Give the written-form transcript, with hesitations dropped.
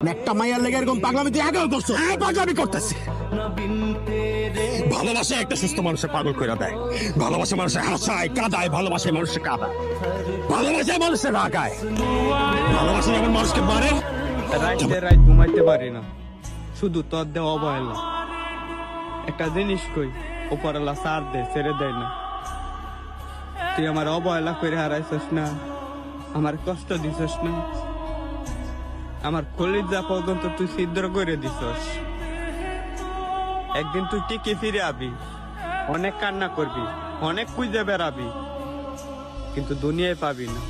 একটা মাইয়ার লেগে এরকম পাগলামি তুই আগেও করছো। হ্যাঁ, পাগলামি করতেছি। ভালোবাসা একটা সুস্থ মানুষের পাগল করে দেয়। ভালোবাসা মানুষের হাসায় কাঁদায়, ভালোবাসায় মানুষের কাঁদায়, ভালোবাসায় মানুষের রাগায়, ভালোবাসা যেমন মানুষকে মারে। রাইতে রাত ঘুমাইতে পারি না, শুধু তোর দেওয়া অবহেলা। একটা জিনিস কই, ওপরওয়ালা সার দে, ছেড়ে দেয় না। তুই আমার অবহেলা করে হারাইছস না, আমার কষ্ট দিছস না, আমার কলিজা পর্যন্ত তুই ছিদ্র করে দিছস। একদিন তুই টিকে ফিরে আবি, অনেক কান্না করবি, অনেক খুঁজে বেড়াবি, কিন্তু দুনিয়ায় পাবি না।